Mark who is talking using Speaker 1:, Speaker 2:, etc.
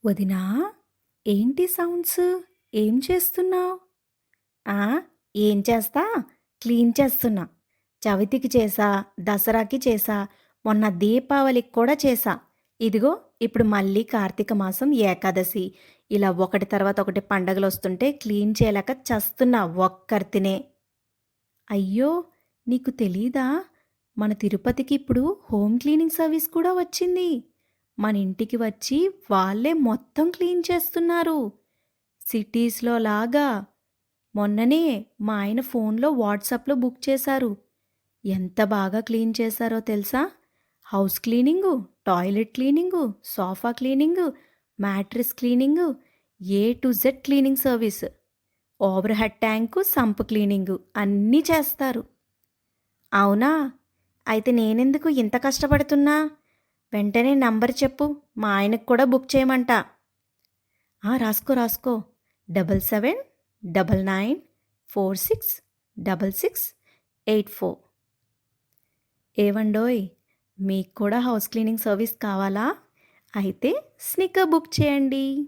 Speaker 1: వదినా, ఏంటి సౌండ్స్? ఏం చేస్తున్నావు? ఆ, ఏం చేస్తా? క్లీన్ చేస్తున్నా. చవితికి చేసా, దసరాకి చేసా, మొన్న దీపావళికి కూడా చేసా. ఇదిగో ఇప్పుడు మళ్ళీ కార్తీక మాసం ఏకాదశి. ఇలా ఒకటి తర్వాత ఒకటి పండగలు వస్తుంటే క్లీన్ చేయలేక చస్తున్నా ఒక్కర్తినే. అయ్యో, నీకు తెలీదా? మన తిరుపతికి ఇప్పుడు హోమ్ క్లీనింగ్ సర్వీస్ కూడా వచ్చింది. మన ఇంటికి వచ్చి వాళ్ళే మొత్తం క్లీన్ చేస్తున్నారు. సిటీస్లో లాగా. మొన్ననే మా ఆయన ఫోన్లో వాట్సాప్లో బుక్ చేశారు. ఎంత బాగా క్లీన్ చేశారో తెలుసా? House cleaning, toilet cleaning, sofa cleaning, mattress cleaning, A to Z cleaning service. Over head tank, sump cleaning అన్నీ చేస్తారు. అవునా? అయితే నేనెందుకు ఇంత కష్టపడుతున్నా? వెంటనే నంబర్ చెప్పు, మా ఆయనకు కూడా బుక్ చేయమంటా. రాసుకో 7799466684. ఏవండోయ్, మీకు కూడా హౌస్ క్లీనింగ్ సర్వీస్ కావాలా? అయితే స్నిక్కర్ బుక్ చేయండి.